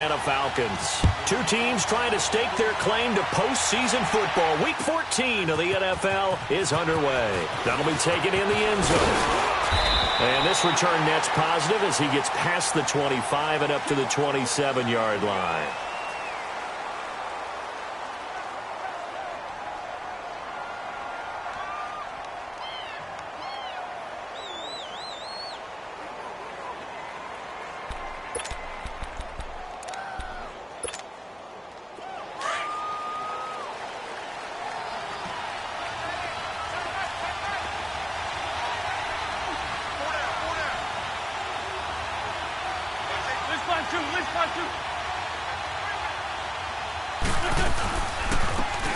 Atlanta Falcons. Two teams trying to stake their claim to postseason football. Week 14 of the NFL is underway. That'll be taken in the end zone. And this return net's positive as he gets past the 25 and up to the 27-yard line.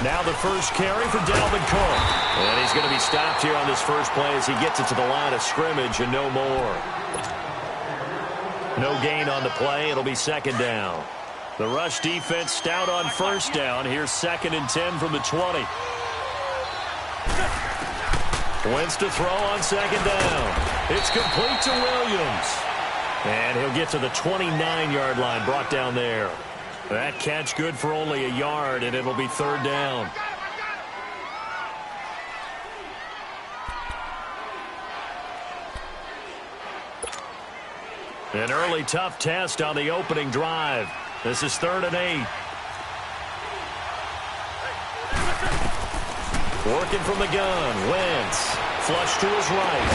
Now the first carry for Dalvin Cook. And he's going to be stopped here on this first play as he gets it to the line of scrimmage and no more. No gain on the play. It'll be second down. The rush defense stout on first down. Here's 2nd and 10 from the 20. Wentz to throw on 2nd down. It's complete to Williams. And he'll get to the 29-yard line, brought down there. That catch good for only a yard, and it'll be 3rd down. An early tough test on the opening drive. This is 3rd and 8. Working from the gun, Wentz. Flush to his right.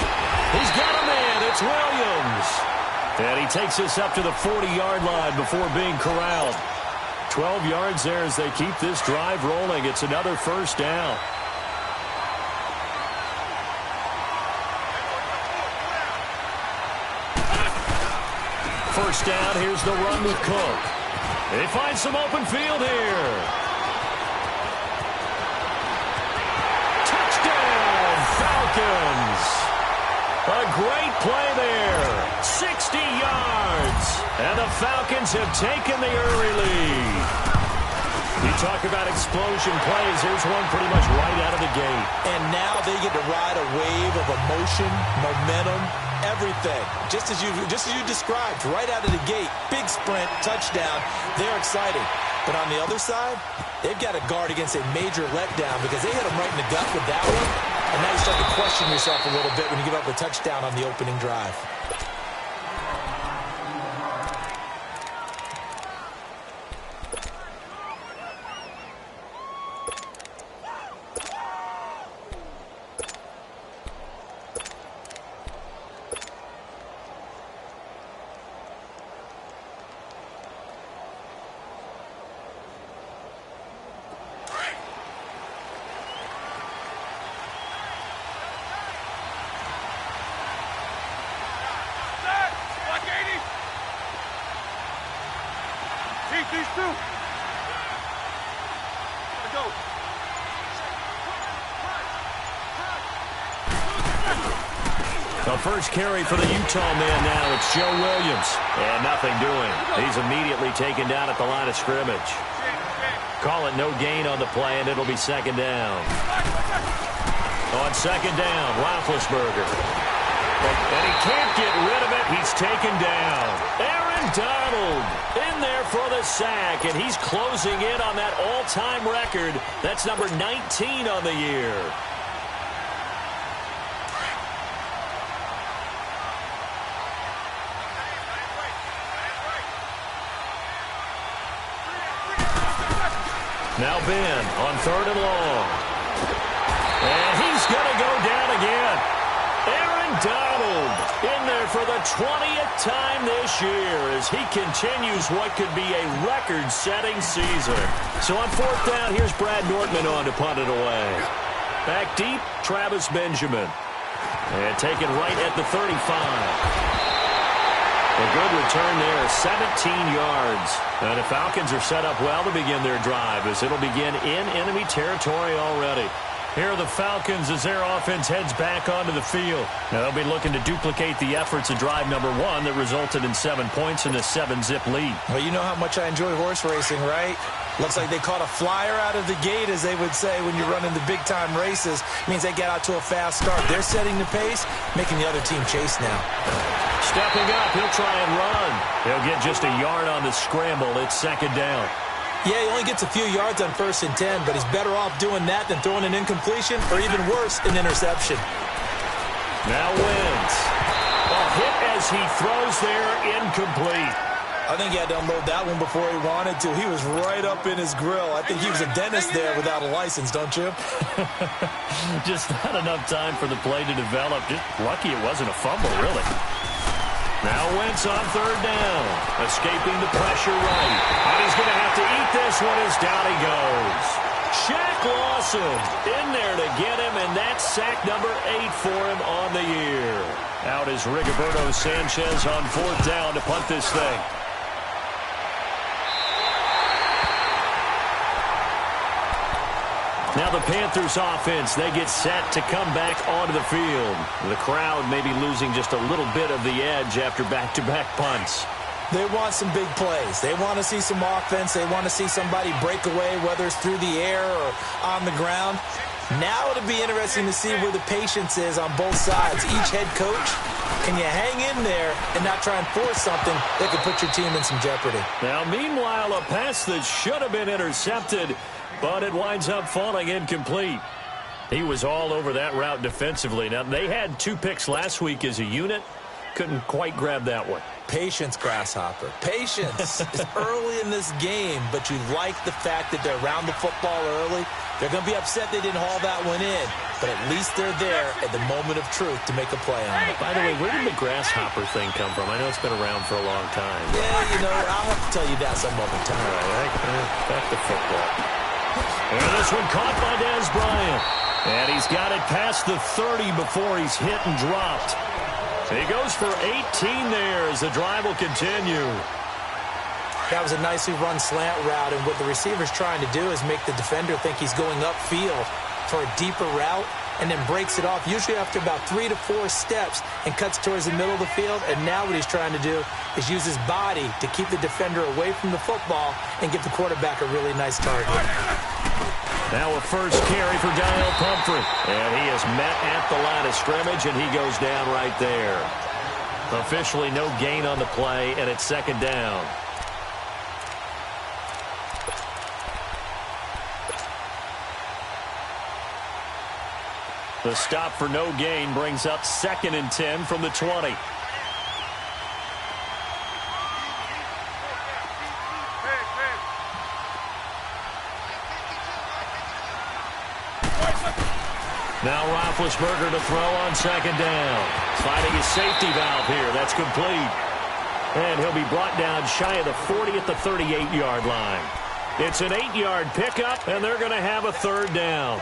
He's got a man. It's Williams. And he takes us up to the 40-yard line before being corralled. 12 yards there as they keep this drive rolling. It's another 1st down. First down, here's the run with Cook. They find some open field here. Touchdown, Falcons. A great play there. 60 yards. And the Falcons have taken the early lead. You talk about explosion plays. Here's one pretty much right out of the gate. And now they get to ride a wave of emotion, momentum, everything. Just as you described, right out of the gate. Big sprint, touchdown. They're excited. But on the other side, they've got to guard against a major letdown because they hit them right in the gut with that one. And now you start to question yourself a little bit when you give up a touchdown on the opening drive. The first carry for the Utah man now. It's Joe Williams. And nothing doing. He's immediately taken down at the line of scrimmage. Call it no gain on the play, and it'll be 2nd down. On 2nd down, Roethlisberger. And he can't get rid of it. He's taken down. Aaron Donald in there for the sack, and he's closing in on that all-time record. That's number 19 on the year. Now Ben on 3rd and long. And he's going to go down again. Aaron Donald in there for the 20th time this year as he continues what could be a record-setting season. So on 4th down, here's Brad Nortman on to punt it away. Back deep, Travis Benjamin. And taken right at the 35. A good return there, 17 yards. And the Falcons are set up well to begin their drive as it'll begin in enemy territory already. Here are the Falcons as their offense heads back onto the field. Now they'll be looking to duplicate the efforts of drive number 1 that resulted in 7 points and a 7-zip lead. Well, you know how much I enjoy horse racing, right? Looks like they caught a flyer out of the gate, as they would say when you're running the big-time races. Means they get out to a fast start. They're setting the pace, making the other team chase now. Stepping up, he'll try and run. He'll get just a yard on the scramble. It's second down. Yeah, he only gets a few yards on 1st and 10, but he's better off doing that than throwing an incompletion or even worse, an interception. Now wins. A hit as he throws there, incomplete. I think he had to unload that one before he wanted to. He was right up in his grill. I think he was a dentist there without a license, don't you? Just not enough time for the play to develop. Just lucky it wasn't a fumble, really. Now Wentz on 3rd down. Escaping the pressure right. And he's going to have to eat this one as down he goes. Shaq Lawson in there to get him, and that's sack number 8 for him on the year. Out is Rigoberto Sanchez on 4th down to punt this thing. Now the Panthers offense, they get set to come back onto the field. The crowd may be losing just a little bit of the edge after back-to-back punts. They want some big plays. They want to see some offense. They want to see somebody break away, whether it's through the air or on the ground. Now it'll be interesting to see where the patience is on both sides. Each head coach, can you hang in there and not try and force something that could put your team in some jeopardy? Now, meanwhile, a pass that should have been intercepted, but it winds up falling incomplete. He was all over that route defensively. Now, they had 2 picks last week as a unit. Couldn't quite grab that one. Patience, Grasshopper. Patience. It's early in this game, but you like the fact that they're around the football early. They're going to be upset they didn't haul that one in, but at least they're there at the moment of truth to make a play on it. By the way, where did the Grasshopper thing come from? I know it's been around for a long time. Yeah, you know, I'll have to tell you that some other time. All right, back to football. And this one caught by Dez Bryant. And he's got it past the 30 before he's hit and dropped. He goes for 18 there as the drive will continue. That was a nicely run slant route, and what the receiver's trying to do is make the defender think he's going upfield for a deeper route and then breaks it off, usually after about 3 to 4 steps, and cuts towards the middle of the field. And now what he's trying to do is use his body to keep the defender away from the football and give the quarterback a really nice target. Now a first carry for Daniel Pumphrey. And he is met at the line of scrimmage, and he goes down right there. Officially no gain on the play, and it's second down. The stop for no gain brings up 2nd and 10 from the 20. Now Roethlisberger to throw on 2nd down. Finding his safety valve here. That's complete. And he'll be brought down shy of the 40 at the 38-yard line. It's an 8-yard pickup, and they're going to have a 3rd down.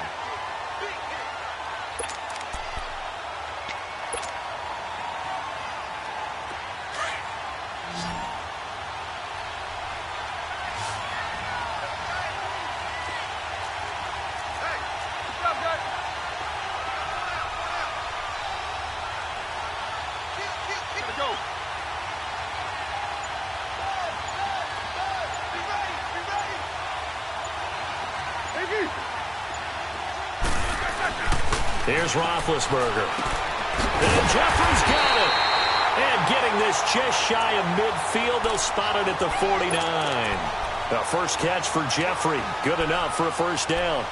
Here's Roethlisberger. And Jeffrey's got it. And getting this just shy of midfield, they'll spot it at the 49. The first catch for Jeffrey. Good enough for a 1st down.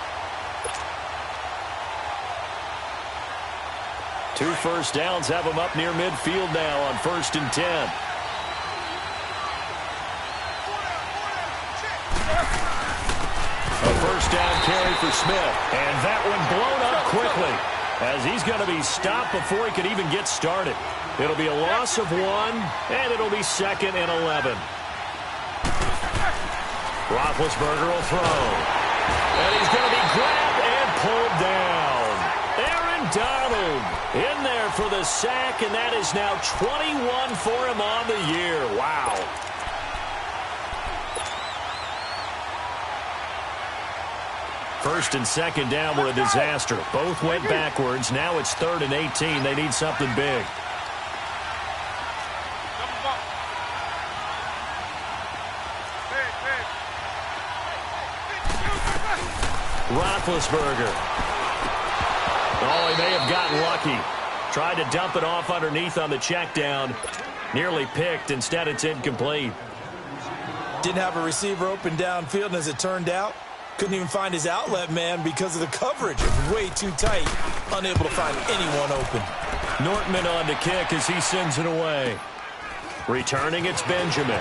2 first downs have him up near midfield now on 1st and 10. A 1st down carry for Smith. And that one blown up quickly as he's going to be stopped before he could even get started. It'll be a loss of 1, and it'll be 2nd and 11. Roethlisberger will throw. And he's going to be grabbed and pulled down. Aaron Donald in there for the sack, and that is now 21 for him on the year. Wow. First and 2nd down were a disaster. Both went backwards. Now it's 3rd and 18. They need something big. Roethlisberger. Oh, he may have gotten lucky. Tried to dump it off underneath on the check down. Nearly picked. Instead, it's incomplete. Didn't have a receiver open downfield, and as it turned out, couldn't even find his outlet man because of the coverage. Way too tight. Unable to find anyone open. Nortman on to kick as he sends it away. Returning, it's Benjamin.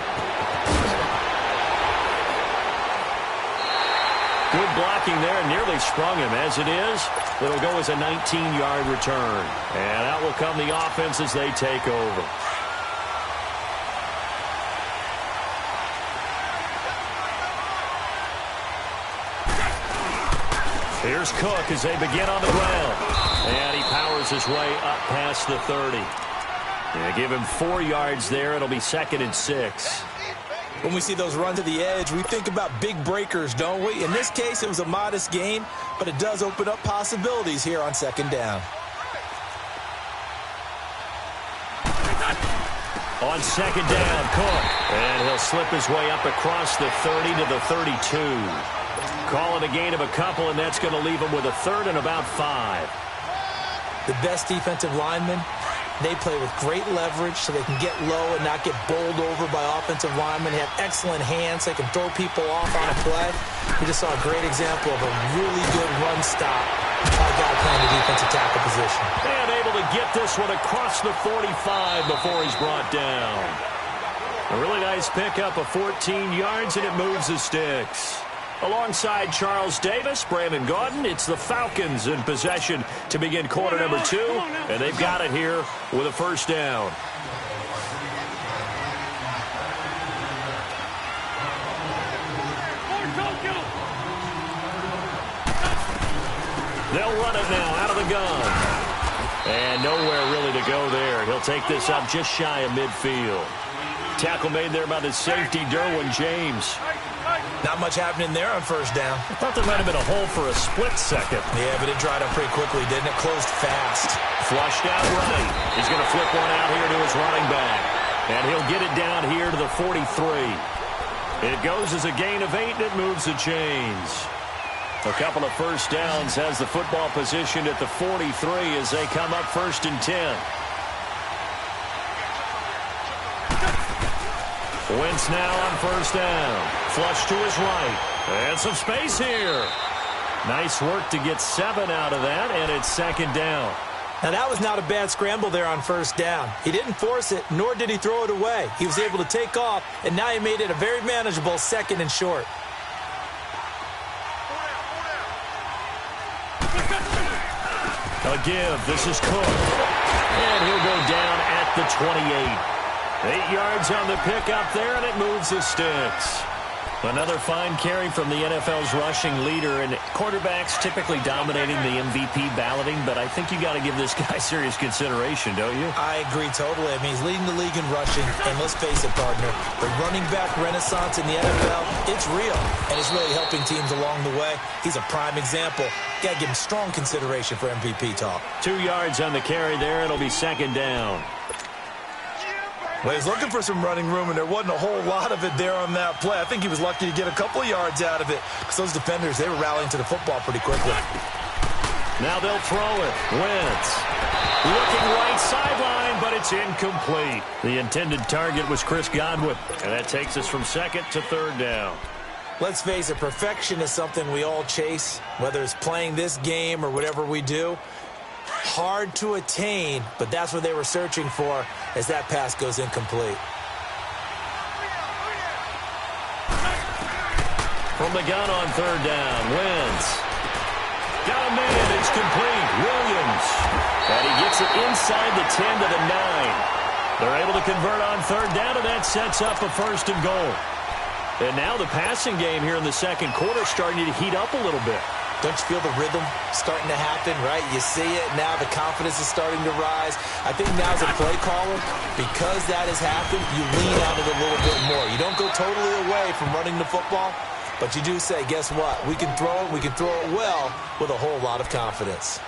Good blocking there. Nearly sprung him. As it is, it'll go as a 19-yard return. And out will come the offense as they take over. Here's Cook as they begin on the ground. And he powers his way up past the 30. Yeah, give him 4 yards there. It'll be 2nd and 6. When we see those runs to the edge, we think about big breakers, don't we? In this case, it was a modest gain, but it does open up possibilities here on 2nd down. On 2nd down, Cook. And he'll slip his way up across the 30 to the 32. Call it a gain of a couple, and that's going to leave him with a 3rd and about 5. The best defensive linemen, they play with great leverage so they can get low and not get bowled over by offensive linemen. They have excellent hands. They can throw people off on a play. We just saw a great example of a really good run stop by a guy playing the defensive tackle position. And able to get this one across the 45 before he's brought down. A really nice pickup of 14 yards, and it moves the sticks. Alongside Charles Davis, Brandon Gaudin, it's the Falcons in possession to begin quarter number 2, and they've got it here with a 1st down. They'll run it now out of the gun. And nowhere really to go there. He'll take this up just shy of midfield. Tackle made there by the safety, Derwin James. Not much happening there on 1st down. I thought there might have been a hole for a split second. Yeah, but it dried up pretty quickly, didn't it? Closed fast. Flushed out right. He's going to flip one out here to his running back. And he'll get it down here to the 43. It goes as a gain of 8, and it moves the chains. A couple of 1st downs has the football positioned at the 43 as they come up 1st and 10. Wentz now on 1st down. Flush to his right. And some space here. Nice work to get 7 out of that, and it's 2nd down. Now, that was not a bad scramble there on 1st down. He didn't force it, nor did he throw it away. He was able to take off, and now he made it a very manageable 2nd and short. A give. This is Cook. And he'll go down at the 28. 8 yards on the pickup there, and it moves the sticks. Another fine carry from the NFL's rushing leader, and quarterbacks typically dominating the MVP balloting, but I think you got to give this guy serious consideration, don't you? I agree totally. I mean, he's leading the league in rushing, and let's face it, partner, the running back renaissance in the NFL, it's real, and it's really helping teams along the way. He's a prime example. Got to give him strong consideration for MVP talk. 2 yards on the carry there. It'll be 2nd down. Well, he's looking for some running room, and there wasn't a whole lot of it there on that play. I think he was lucky to get a couple of yards out of it because those defenders, they were rallying to the football pretty quickly. Now they'll throw it. Wentz looking right sideline, but it's incomplete. The intended target was Chris Godwin, and that takes us from 2nd to 3rd down. Let's face it, perfection is something we all chase, whether it's playing this game or whatever we do. Hard to attain, but that's what they were searching for as that pass goes incomplete. From the gun on 3rd down, Wentz. Got a man, it's complete. Williams. And he gets it inside the 10 to the 9. They're able to convert on 3rd down, and that sets up a 1st and goal. And now the passing game here in the 2nd quarter starting to heat up a little bit. Don't you feel the rhythm starting to happen, right? You see it, now the confidence is starting to rise. I think now as a play caller, because that has happened, you lean on it a little bit more. You don't go totally away from running the football, but you do say, guess what? We can throw it well with a whole lot of confidence.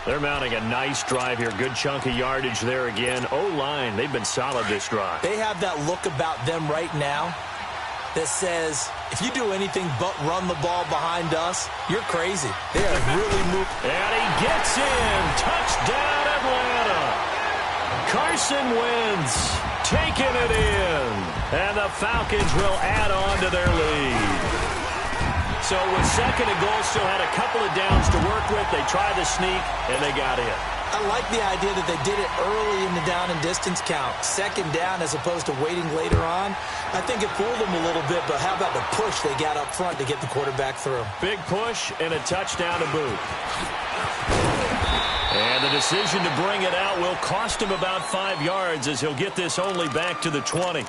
They're mounting a nice drive here. Good chunk of yardage there again. O-line, they've been solid this drive. They have that look about them right now that says, if you do anything but run the ball behind us, you're crazy. They are really moving. And he gets in. Touchdown, Atlanta. Carson Wentz taking it in. And the Falcons will add on to their lead. So with second and goal, still had a couple of downs to work with. They tried the sneak, and they got in. I like the idea that they did it early in the down and distance count. Second down as opposed to waiting later on. I think it fooled them a little bit, but how about the push they got up front to get the quarterback through? Big push and a touchdown to boot. And the decision to bring it out will cost him about 5 yards as he'll get this only back to the 20.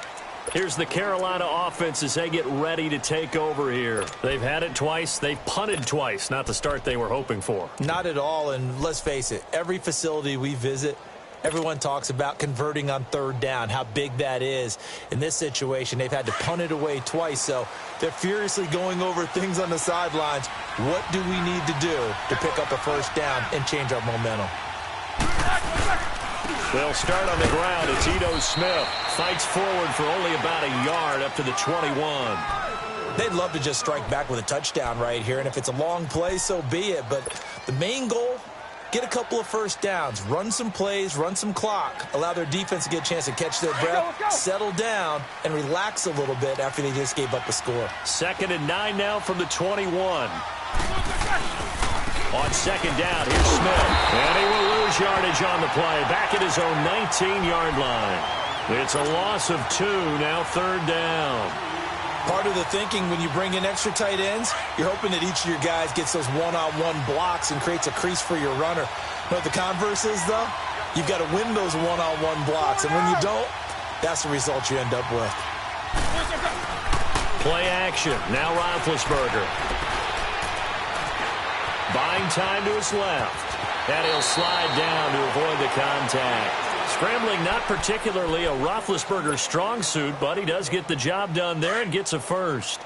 Here's the Carolina offense as they get ready to take over here. They've had it twice. They've punted twice. Not the start they were hoping for. Not at all, and let's face it, every facility we visit, everyone talks about converting on third down, how big that is. In this situation, they've had to punt it away twice, so they're furiously going over things on the sidelines. What do we need to do to pick up a first down and change our momentum? They'll start on the ground. It's Ito Smith. Fights forward for only about a yard up to the 21. They'd love to just strike back with a touchdown right here, and if it's a long play, so be it. But the main goal, get a couple of first downs, run some plays, run some clock, allow their defense to get a chance to catch their breath, settle down, and relax a little bit after they just gave up a score. 2nd and 9 now from the 21. On second down, here's Smith. And he will lose yardage on the play. Back at his own 19-yard line. It's a loss of 2, now third down. Part of the thinking when you bring in extra tight ends, you're hoping that each of your guys gets those one-on-one blocks and creates a crease for your runner. You know what the converse is, though? You've got to win those one-on-one blocks. And when you don't, that's the result you end up with. Play action. Now Roethlisberger. Buying time to his left. And he'll slide down to avoid the contact. Scrambling not particularly a Roethlisberger strong suit, but he does get the job done there and gets a first.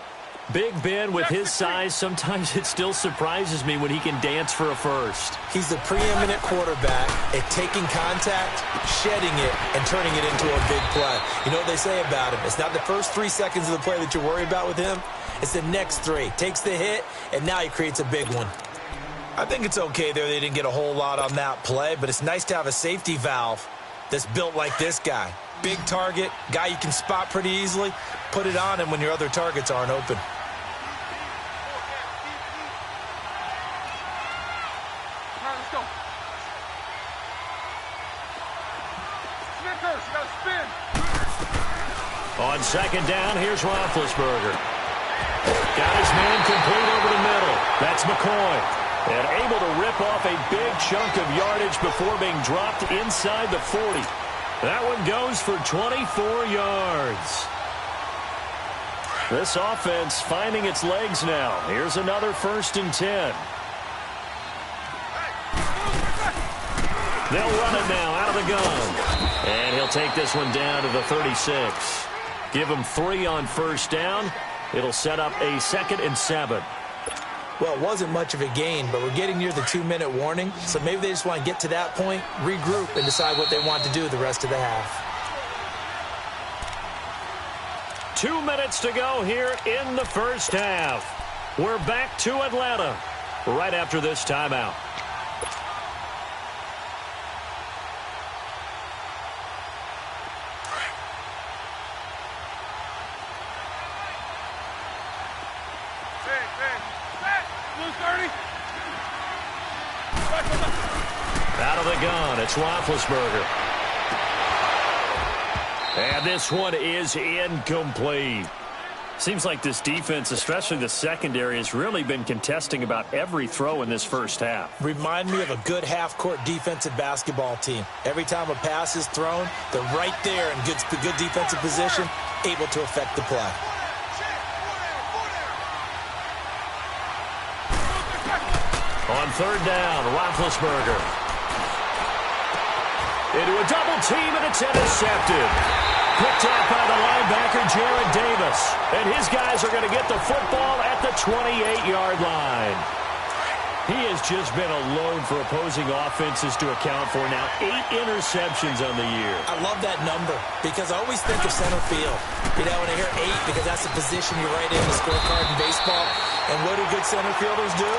Big Ben, with his size, sometimes it still surprises me when he can dance for a first. He's the preeminent quarterback at taking contact, shedding it, and turning it into a big play. You know what they say about him? It's not the first 3 seconds of the play that you're worried about with him. It's the next 3. Takes the hit, and now he creates a big one. I think it's okay there they didn't get a whole lot on that play, but it's nice to have a safety valve that's built like this guy. Big target, guy you can spot pretty easily. Put it on him when your other targets aren't open. Let's go. Snickers, you gotta spin. On second down, here's Roethlisberger. Got his man complete over the middle. That's McCoy. And able to rip off a big chunk of yardage before being dropped inside the 40. That one goes for 24 yards. This offense finding its legs now. Here's another 1st and 10. They'll run it now out of the gun. And he'll take this one down to the 36. Give him 3 on first down. It'll set up a 2nd and 7. Well, it wasn't much of a gain, but we're getting near the 2-minute warning, so maybe they just want to get to that point, regroup, and decide what they want to do the rest of the half. 2 minutes to go here in the first half. We're back to Atlanta right after this timeout. Out of the gun, it's Roethlisberger. And this one is incomplete. Seems like this defense, especially the secondary, has really been contesting about every throw in this first half. Remind me of a good half-court defensive basketball team. Every time a pass is thrown, they're right there in good defensive position, able to affect the play. On third down, Roethlisberger. Into a double team, and it's intercepted. Picked up by the linebacker, Jared Davis. And his guys are going to get the football at the 28-yard line. He has just been a load for opposing offenses to account for now. 8 interceptions on the year. I love that number because I always think of center field. You know, when I hear 8, because that's the position you write in the scorecard in baseball. And what do good center fielders do?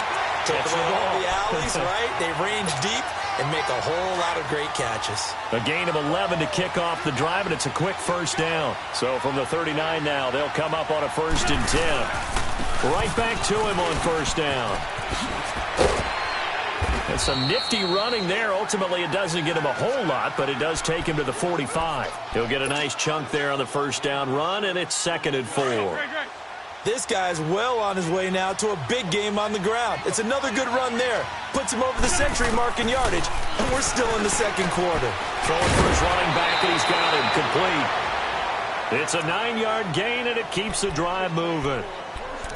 Take them all the alleys, right? They range deep and make a whole lot of great catches. A gain of 11 to kick off the drive, and it's a quick first down. So from the 39 now, they'll come up on a 1st and 10. Right back to him on 1st down. And some nifty running there. Ultimately, it doesn't get him a whole lot, but it does take him to the 45. He'll get a nice chunk there on the 1st down run, and it's 2nd and 4. This guy's well on his way now to a big game on the ground. It's another good run there. Puts him over the century mark in yardage, and we're still in the 2nd quarter. Throwing for his running back, and he's got him complete. It's a 9-yard gain, and it keeps the drive moving.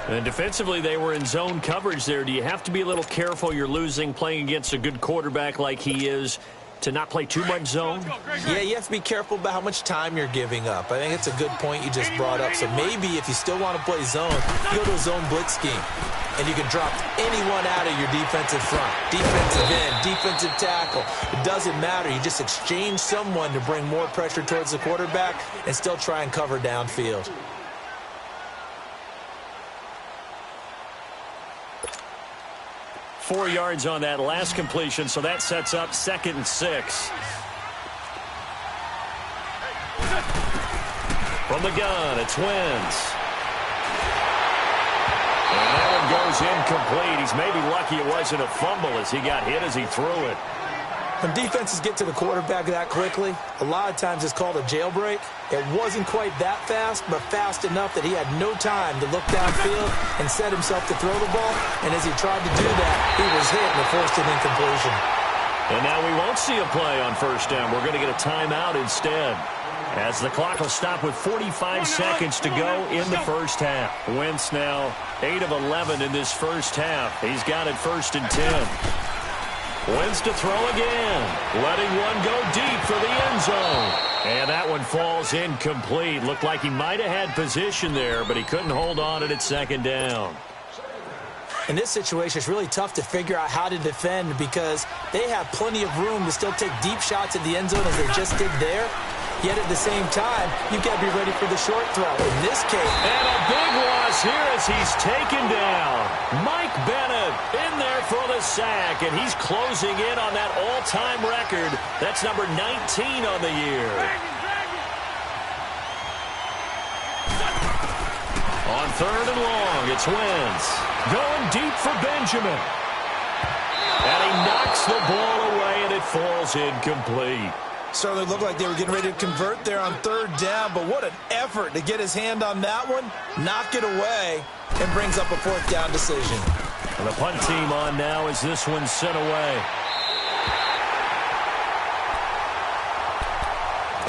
And defensively, they were in zone coverage there. Do you have to be a little careful? You're losing playing against a good quarterback like he is to not play too much zone? Yeah, you have to be careful about how much time you're giving up. I think it's a good point you just brought up. So maybe if you still want to play zone, you go to a zone blitz scheme. And you can drop anyone out of your defensive front. Defensive end, defensive tackle. It doesn't matter. You just exchange someone to bring more pressure towards the quarterback and still try and cover downfield. Four yards on that last completion, so that sets up 2nd and 6. From the gun, it's Wentz. And that one goes incomplete. He's maybe lucky it wasn't a fumble as he got hit as he threw it. When defenses get to the quarterback that quickly, a lot of times it's called a jailbreak. It wasn't quite that fast, but fast enough that he had no time to look downfield and set himself to throw the ball. And as he tried to do that, he was hit and forced an incompletion. And now we won't see a play on 1st down. We're going to get a timeout instead, as the clock will stop with 45 seconds to go in the 1st half. Wentz now 8 of 11 in this 1st half. He's got it 1st and 10. Wentz to throw again, letting one go deep for the end zone. And that one falls incomplete. Looked like he might have had position there, but he couldn't hold on it at 2nd down. In this situation, it's really tough to figure out how to defend because they have plenty of room to still take deep shots at the end zone as they just did there. Yet at the same time, you've got to be ready for the short throw. In this case... And a big loss here as he's taken down. Mike Bennett in there for the sack, and he's closing in on that all-time record. That's number 19 on the year. On 3rd and long, it's Wentz. Going deep for Benjamin. And he knocks the ball away, and it falls incomplete. Certainly looked like they were getting ready to convert there on 3rd down, but what an effort to get his hand on that one, knock it away, and brings up a 4th down decision. And the punt team on now as this one's sent away.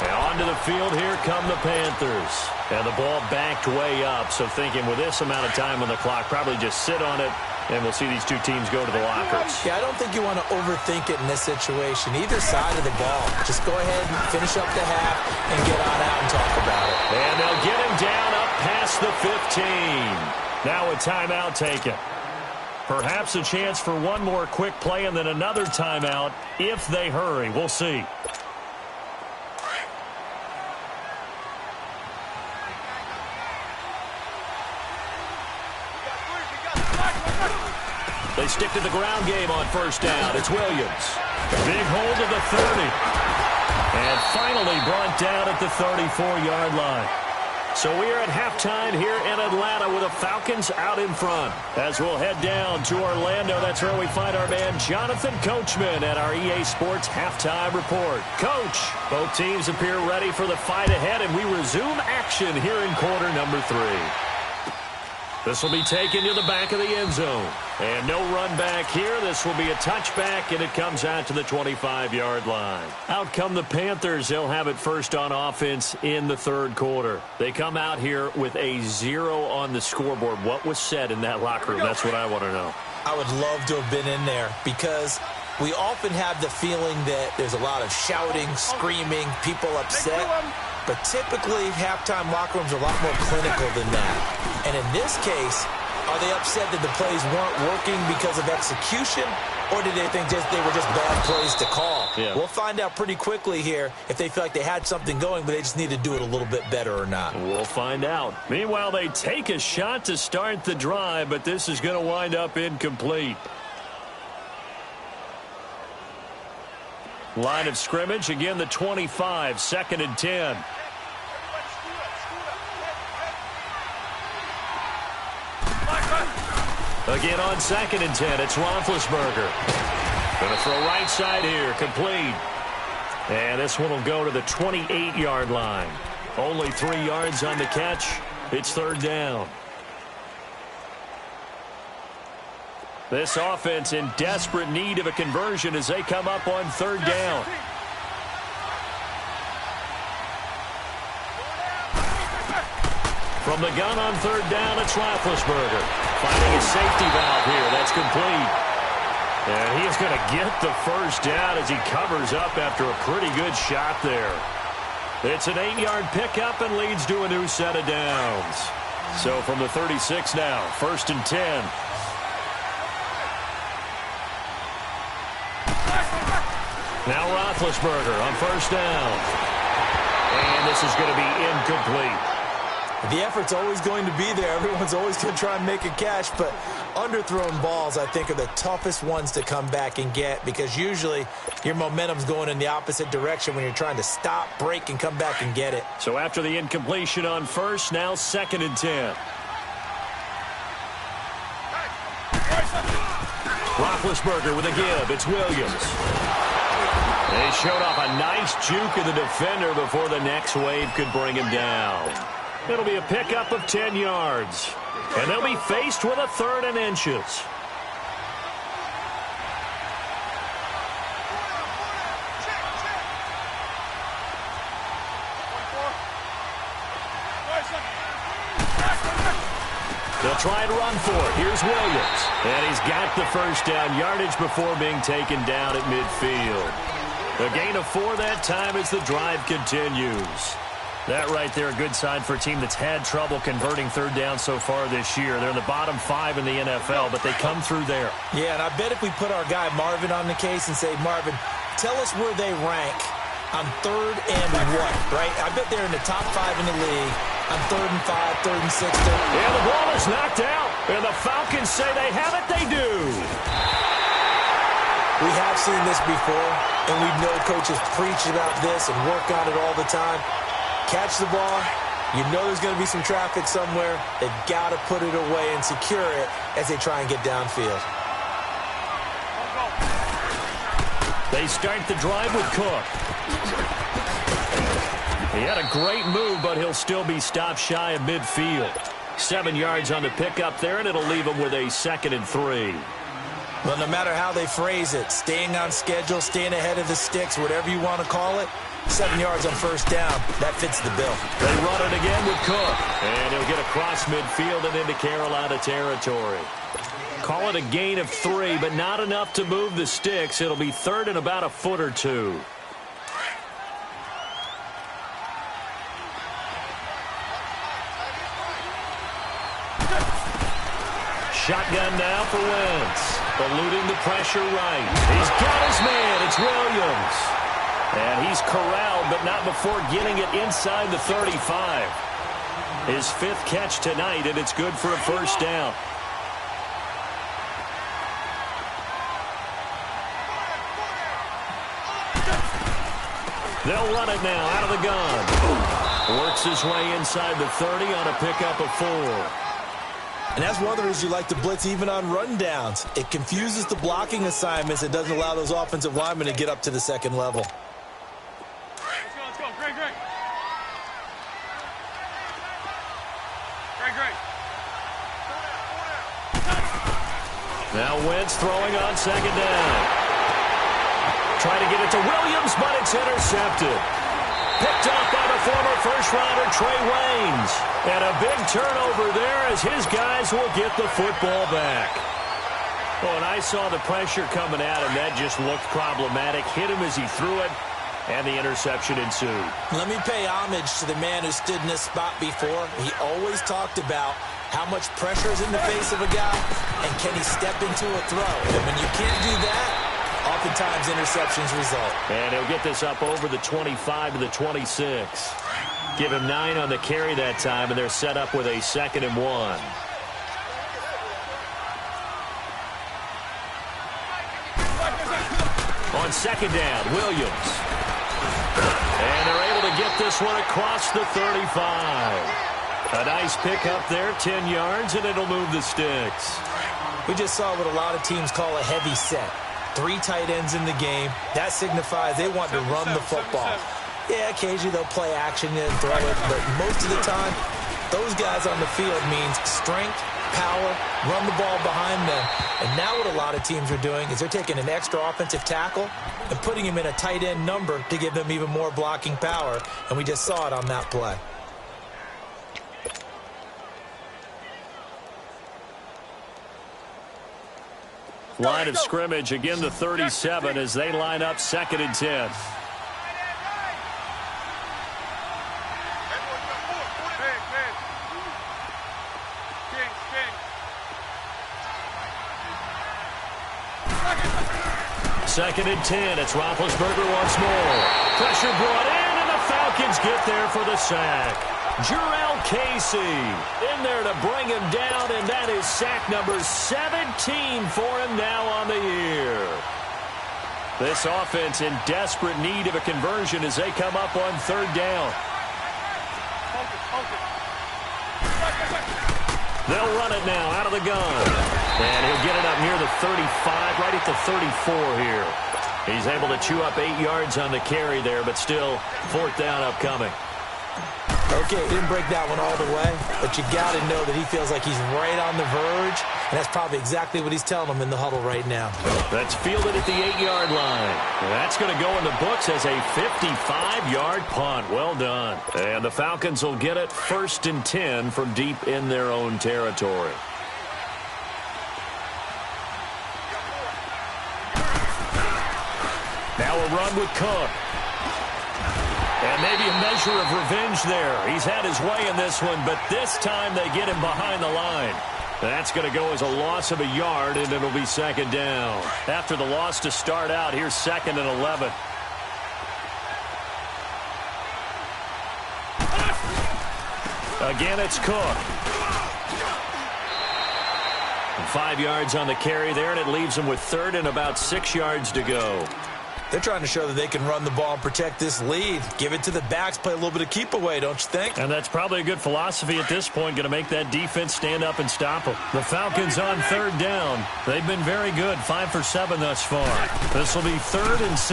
And onto the field, here come the Panthers. And the ball backed way up, so thinking with this amount of time on the clock, probably just sit on it, and we'll see these two teams go to the lockers. Yeah, I don't think you want to overthink it in this situation. Either side of the ball. Just go ahead and finish up the half and get on out and talk about it. And they'll get him down up past the 15. Now a timeout taken. Perhaps a chance for one more quick play and then another timeout if they hurry. We'll see. They stick to the ground game on 1st down. It's Williams. Big hold of the 30. And finally brought down at the 34-yard line. So we are at halftime here in Atlanta with the Falcons out in front. As we'll head down to Orlando, that's where we find our man Jonathan Coachman at our EA Sports Halftime Report. Coach, both teams appear ready for the fight ahead, and we resume action here in quarter number 3. This will be taken to the back of the end zone. And no run back here. This will be a touchback, and it comes out to the 25-yard line. Out come the Panthers. They'll have it first on offense in the 3rd quarter. They come out here with a 0 on the scoreboard. What was said in that locker room? That's what I want to know. I would love to have been in there because we often have the feeling that there's a lot of shouting, screaming, people upset. But typically, halftime locker rooms are a lot more clinical than that. And in this case, are they upset that the plays weren't working because of execution, or did they think they were just bad plays to call? Yeah. We'll find out pretty quickly here if they feel like they had something going, but they just need to do it a little bit better or not. We'll find out. Meanwhile, they take a shot to start the drive, but this is going to wind up incomplete. Line of scrimmage, again the 25, 2nd and 10. Again on 2nd and 10, it's Roethlisberger. Going to throw right side here, complete. And this one will go to the 28-yard line. Only 3 yards on the catch. It's 3rd down. This offense in desperate need of a conversion as they come up on 3rd down. From the gun on 3rd down, it's Roethlisberger. Finding a safety valve here. That's complete. And he is going to get the 1st down as he covers up after a pretty good shot there. It's an 8-yard pickup and leads to a new set of downs. So from the 36 now, 1st and 10. Now Roethlisberger on 1st down. And this is going to be incomplete. The effort's always going to be there. Everyone's always going to try and make a catch, but underthrown balls, I think, are the toughest ones to come back and get because usually your momentum's going in the opposite direction when you're trying to stop, break, and come back and get it. So after the incompletion on 1st, now 2nd and 10. Roethlisberger with a give. It's Williams. They showed off a nice juke of the defender before the next wave could bring him down. It'll be a pickup of 10 yards. And they'll be faced with a 3rd and inches. They'll try and run for it. Here's Williams. And he's got the 1st down yardage before being taken down at midfield. A gain of 4 that time as the drive continues. That right there, a good sign for a team that's had trouble converting 3rd down so far this year. They're in the bottom 5 in the NFL, but they come through there. Yeah, and I bet if we put our guy Marvin on the case and say, Marvin, tell us where they rank on 3rd and what, right? I bet they're in the top 5 in the league on 3rd and 5, 3rd and 6. And the ball is knocked out, and the Falcons say they have it. They do. We have seen this before, and we know coaches preach about this and work on it all the time. Catch the ball. You know there's going to be some traffic somewhere. They've got to put it away and secure it as they try and get downfield. They start the drive with Cook. He had a great move, but he'll still be stopped shy of midfield. 7 yards on the pickup there, and it'll leave him with a 2nd and 3. Well, no matter how they phrase it, staying on schedule, staying ahead of the sticks, whatever you want to call it, 7 yards on 1st down. That fits the bill. They run it again with Cook. And he'll get across midfield and into Carolina territory. Call it a gain of 3, but not enough to move the sticks. It'll be 3rd and about a foot or 2. Shotgun now for Wentz. Eluding the pressure right. He's got his man. It's Williams. And he's corralled, but not before getting it inside the 35. His 5th catch tonight, and it's good for a 1st down. They'll run it now out of the gun. Works his way inside the 30 on a pickup of 4. And that's one of the reasons you like to blitz even on rundowns. It confuses the blocking assignments and doesn't allow those offensive linemen to get up to the 2nd level. Let's go. Great. Now Wentz throwing on 2nd down. Trying to get it to Williams, but it's intercepted. Picked off by the former first-rounder Trey Waynes. And a big turnover there as his guys will get the football back. Oh, and I saw the pressure coming at him. That just looked problematic. Hit him as he threw it, and the interception ensued. Let me pay homage to the man who stood in this spot before. He always talked about how much pressure is in the face of a guy, and can he step into a throw? And when you can't do that, oftentimes interceptions result. And he'll get this up over the 25 to the 26. Give him 9 on the carry that time, and they're set up with a 2nd and 1. On on second down. Williams. And they're able to get this one across the 35. A nice pickup there, 10 yards, and it'll move the sticks. We just saw what a lot of teams call a heavy set. 3 tight ends in the game. That signifies they want to run the football. Yeah, occasionally they'll play action and throw it, but most of the time, those guys on the field means strength, power, run the ball behind them. And now what a lot of teams are doing is they're taking an extra offensive tackle and putting him in a tight end number to give them even more blocking power. And we just saw it on that play. Line of scrimmage, again the 37 as they line up 2nd and 10. Second and 10. It's Roethlisberger once more. Pressure brought in, and the Falcons get there for the sack. Jurrell Casey in there to bring him down, and that is sack number 17 for him now on the year. This offense in desperate need of a conversion as they come up on 3rd down. They'll run it now out of the gun. And he'll get it up near the 35, right at the 34 here. He's able to chew up 8 yards on the carry there, but still 4th down upcoming. Okay, didn't break that one all the way, but you got to know that he feels like he's right on the verge, and that's probably exactly what he's telling them in the huddle right now. That's fielded at the 8-yard line. That's going to go in the books as a 55-yard punt. Well done. And the Falcons will get it 1st and 10 from deep in their own territory. Now a run with Cook. And maybe a measure of revenge there. He's had his way in this one, but this time they get him behind the line. That's going to go as a loss of a yard, and it'll be 2nd down. After the loss to start out, here's 2nd and 11. Again, it's Cook. 5 yards on the carry there, and it leaves them with 3rd and about 6 yards to go. They're trying to show that they can run the ball and protect this lead. Give it to the backs, play a little bit of keep away, don't you think? And that's probably a good philosophy at this point, going to make that defense stand up and stop them. The Falcons on 3rd down. They've been very good, 5 for 7 thus far. This will be 3rd and 6.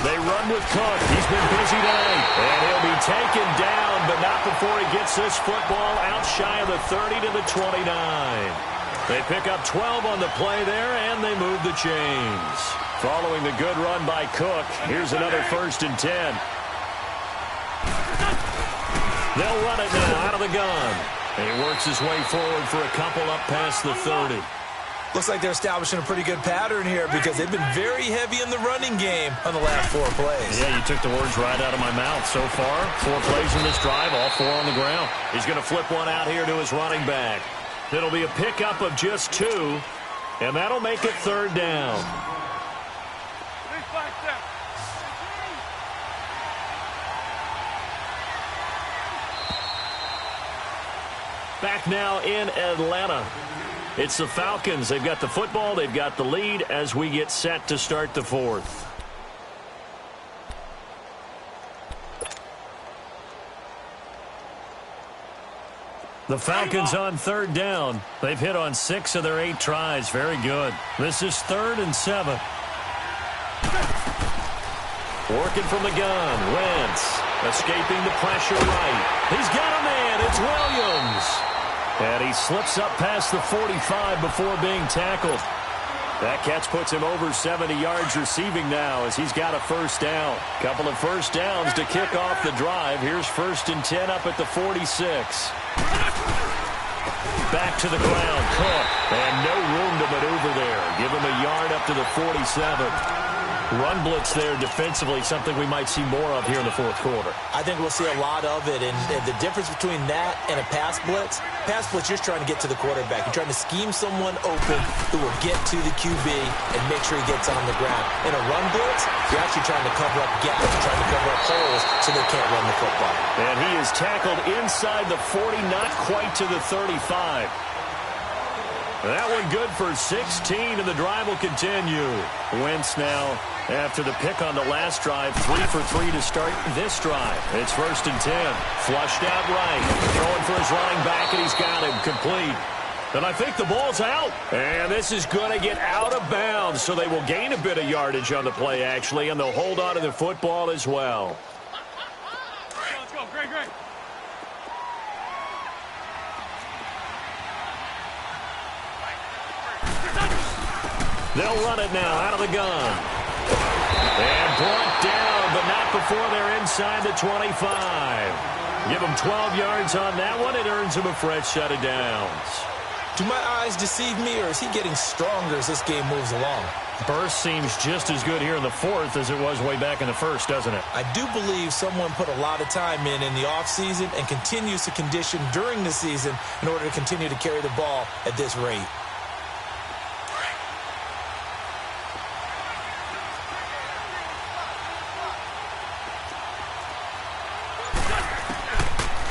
They run with Cook. He's been busy tonight. And he'll be taken down, but not before he gets this football out shy of the 30 to the 29. They pick up 12 on the play there, and they move the chains. Following the good run by Cook, here's another 1st and 10. They'll run it now out of the gun. And he works his way forward for a couple up past the 30. Looks like they're establishing a pretty good pattern here because they've been very heavy in the running game on the last 4 plays. Yeah, you took the words right out of my mouth. So far, 4 plays in this drive, all 4 on the ground. He's going to flip one out here to his running back. It'll be a pickup of just 2, and that'll make it 3rd down. Back now in Atlanta. It's the Falcons. They've got the football. They've got the lead as we get set to start the 4th. The Falcons on 3rd down. They've hit on 6 of their 8 tries. Very good. This is 3rd and 7. Working from the gun. Wentz escaping the pressure right. He's got a man. It's Williams. And he slips up past the 45 before being tackled. That catch puts him over 70 yards receiving now as he's got a 1st down. Couple of 1st downs to kick off the drive. Here's 1st and 10 up at the 46. Back to the ground, Cook. And no room to maneuver there. Give him a yard up to the 47. Run blitz there defensively, something we might see more of here in the 4th quarter. I think we'll see a lot of it, and the difference between that and a pass blitz, you're just trying to get to the quarterback. You're trying to scheme someone open who will get to the QB and make sure he gets on the ground. In a run blitz, you're actually trying to cover up gaps, you're trying to cover up holes so they can't run the football. And he is tackled inside the 40, not quite to the 35. That one good for 16, and the drive will continue. Wentz now After the pick on the last drive, 3 for 3 to start this drive. It's 1st and 10. Flushed out right. Throwing for his running back, and he's got him complete. And I think the ball's out. And this is going to get out of bounds, so they will gain a bit of yardage on the play, actually, and they'll hold on to the football as well. Let's go. Great, great. They'll run it now out of the gun. And brought down, but not before they're inside the 25. Give them 12 yards on that one. It earns them a fresh set of downs. Do my eyes deceive me, or is he getting stronger as this game moves along? Burst seems just as good here in the 4th as it was way back in the 1st, doesn't it? I do believe someone put a lot of time in the offseason and continues to condition during the season in order to continue to carry the ball at this rate.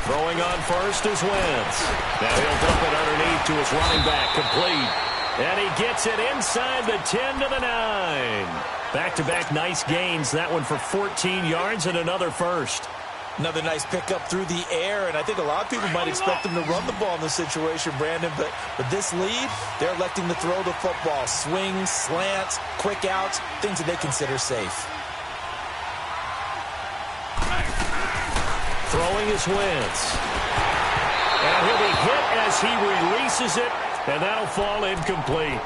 Throwing on first is Wentz. Now he'll dump it underneath to his running back, complete. And he gets it inside the 10 to the 9. Back-to-back nice gains. That one for 14 yards and another first. Another nice pickup through the air, and I think a lot of people might expect them to run the ball in this situation, Brandon, but with this lead, they're electing to throw the football. Swings, slants, quick outs, things that they consider safe. Throwing is Wentz. And he'll be hit as he releases it, and that'll fall incomplete.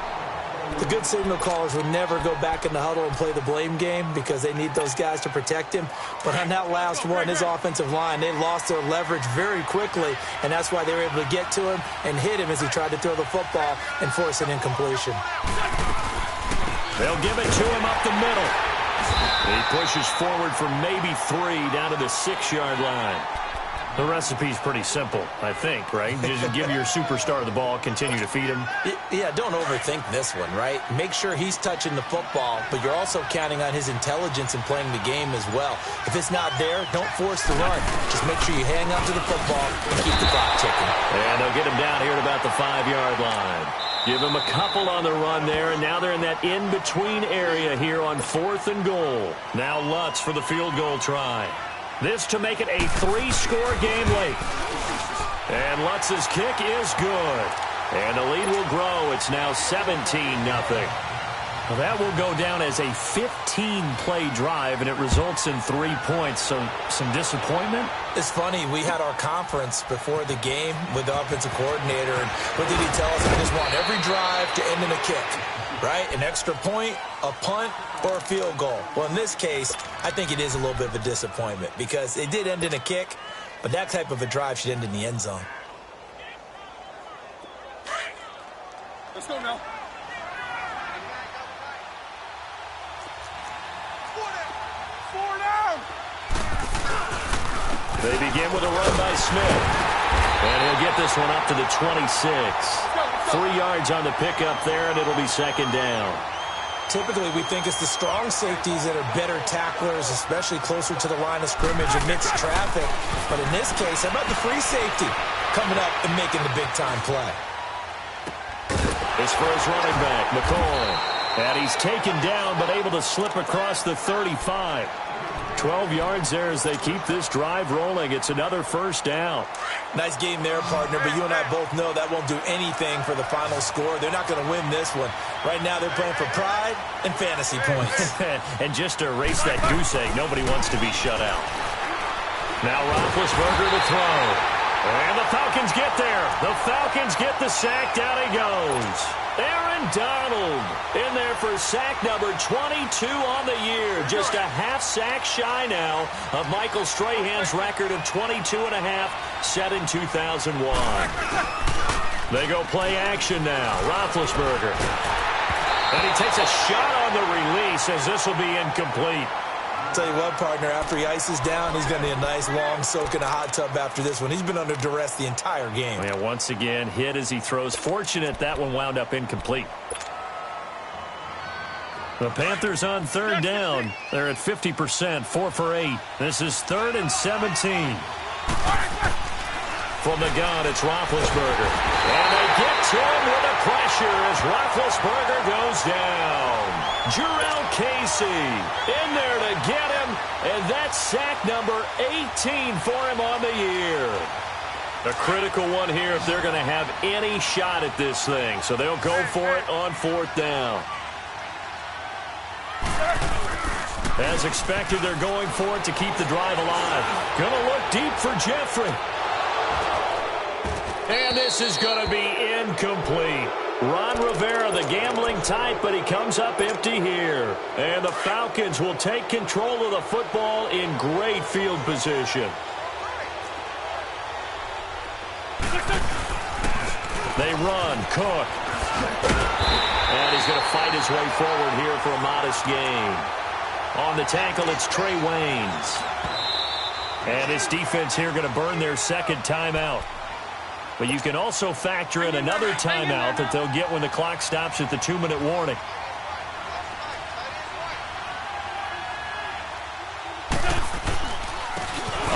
The good signal callers would never go back in the huddle and play the blame game because they need those guys to protect him. But on that last one, his offensive line, they lost their leverage very quickly, and that's why they were able to get to him and hit him as he tried to throw the football and force an incompletion. They'll give it to him up the middle. He pushes forward for maybe 3 down to the 6-yard line. The recipe's pretty simple, I think, right? Just give your superstar the ball, continue to feed him. Yeah, don't overthink this one, right? Make sure he's touching the football, but you're also counting on his intelligence in playing the game as well. If it's not there, don't force the run. Just make sure you hang on to the football and keep the clock ticking. And they'll get him down here at about the 5-yard line. Give him a couple on the run there, and now they're in that in-between area here on 4th and goal. Now Lutz for the field goal try. This to make it a 3-score game late. And Lutz's kick is good. And the lead will grow. It's now 17-0. Well, that will go down as a 15-play drive, and it results in 3 points. So some disappointment? It's funny. We had our conference before the game with the offensive coordinator, and what did he tell us? I just want every drive to end in a kick, right? An extra point, a punt, or a field goal. Well, in this case, I think it is a little bit of a disappointment because it did end in a kick, but that type of a drive should end in the end zone. Let's go now. Four down. They begin with a run by Smith. And he'll get this one up to the 26. 3 yards on the pickup there, and it'll be 2nd down. Typically, we think it's the strong safeties that are better tacklers, especially closer to the line of scrimmage amidst traffic. But in this case, how about the free safety coming up and making the big-time play? This for his running back, McCoy. And he's taken down, but able to slip across the 35. 12 yards there as they keep this drive rolling. It's another 1st down. Nice game there, partner, but you and I both know that won't do anything for the final score. They're not going to win this one. Right now they're playing for pride and fantasy points. And just to erase that goose egg, nobody wants to be shut out. Now Roethlisberger to throw. And the Falcons get there. The Falcons get the sack. Down he goes. Aaron Donald in there for sack number 22 on the year. Just a half sack shy now of Michael Strahan's record of 22 and a half set in 2001. They go play action now. Roethlisberger. And he takes a shot on the release as this will be incomplete. Tell you what, partner, after he ices down, he's going to need a nice long soak in a hot tub after this one. He's been under duress the entire game. Yeah, once again, hit as he throws. Fortunate that one wound up incomplete. The Panthers on 3rd down. They're at 50%, 4 for 8. This is 3rd and 17. From the gun, it's Roethlisberger. And they get to him with the pressure as Roethlisberger goes down. Jarrell Casey in there to get him, and that's sack number 18 for him on the year. A critical one here if they're going to have any shot at this thing, so they'll go for it on 4th down. As expected, they're going for it to keep the drive alive. Going to look deep for Jeffrey. And this is going to be incomplete. Ron Rivera, the gambling type, but he comes up empty here. And the Falcons will take control of the football in great field position. They run. Cook. And he's going to fight his way forward here for a modest gain. On the tackle, it's Trey Waynes. And his defense here going to burn their second timeout. But you can also factor in another timeout that they'll get when the clock stops at the 2-minute warning.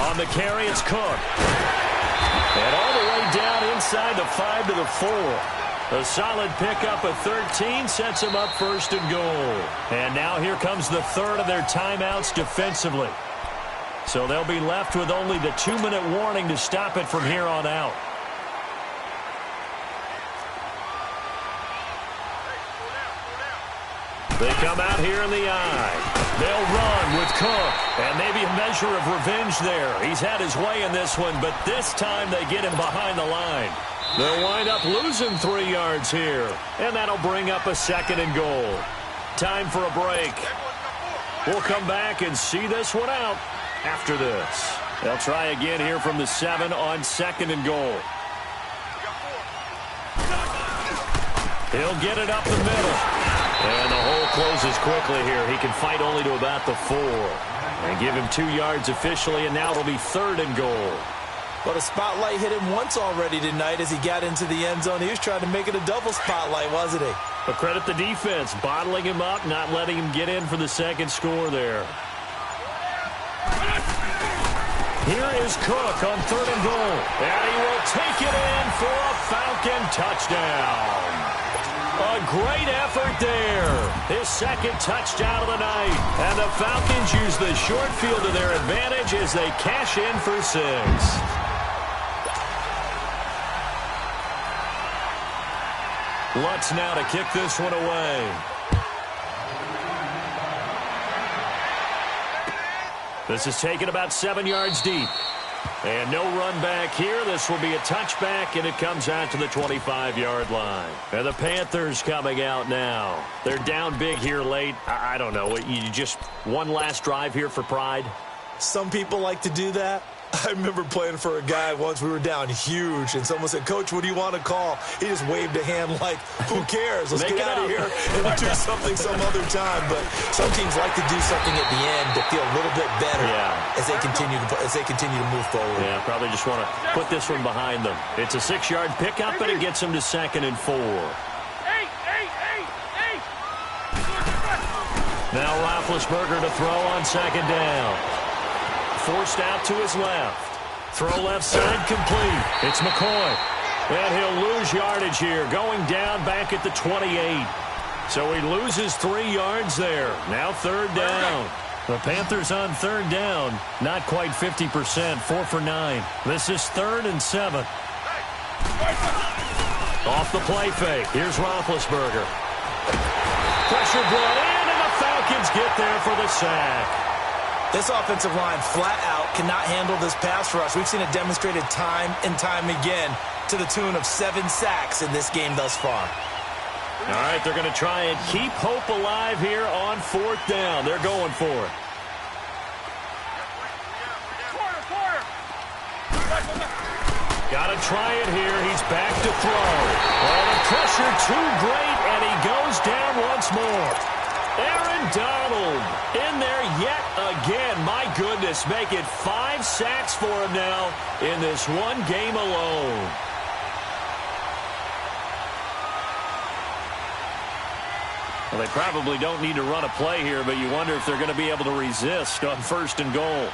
On the carry, it's Cook. And all the way down inside the 5 to the 4. A solid pickup of 13 sets them up 1st and goal. And now here comes the third of their timeouts defensively. So they'll be left with only the 2-minute warning to stop it from here on out. They come out here in the eye. They'll run with Cook. And maybe a measure of revenge there. He's had his way in this one, but this time they get him behind the line. They'll wind up losing 3 yards here. And that'll bring up a 2nd and goal. Time for a break. We'll come back and see this one out after this. They'll try again here from the 7 on 2nd and goal. He'll get it up the middle. And the hole closes quickly here. He can fight only to about the 4. And give him 2 yards officially, and now it'll be 3rd and goal. Well, the spotlight hit him once already tonight as he got into the end zone. He was trying to make it a double spotlight, wasn't he? But credit the defense, bottling him up, not letting him get in for the 2nd score there. Here is Cook on 3rd and goal. And he will take it in for a Falcon touchdown. A great effort there. His 2nd touchdown of the night. And the Falcons use the short field to their advantage as they cash in for 6. Lutz now to kick this one away. This is taken about 7 yards deep. And no run back here. This will be a touchback, and it comes out to the 25-yard line. And the Panthers coming out now. They're down big here late. I don't know. You just one last drive here for pride? Some people like to do that. I remember playing for a guy once. We were down huge, and someone said, "Coach, what do you want to call?" He just waved a hand like, "Who cares? Let's get out of here and do something some other time." But some teams like to do something at the end to feel a little bit better as they continue to move forward. Yeah, probably just want to put this one behind them. It's a 6-yard pickup, but it gets them to 2nd and 4. Now Roethlisberger to throw on 2nd down. Forced out to his left. Throw left side complete. It's McCoy. And he'll lose yardage here, going down back at the 28. So he loses 3 yards there. Now 3rd down. The Panthers on 3rd down. Not quite 50%. 4 for 9. This is 3rd and 7. Off the play fake. Here's Roethlisberger. Pressure brought in, and the Falcons get there for the sack. This offensive line flat out cannot handle this pass rush. We've seen it demonstrated time and time again to the tune of 7 sacks in this game thus far. All right, they're going to try and keep hope alive here on 4th down. They're going for it. Got to try it here. He's back to throw. Oh, the pressure too great, and he goes down once more. Aaron Donald in there yet again. My goodness, make it 5 sacks for him now in this one game alone. Well, they probably don't need to run a play here, but you wonder if they're going to be able to resist on 1st and goal.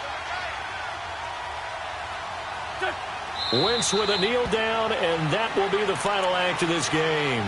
Wentz with a kneel down, and that will be the final act of this game.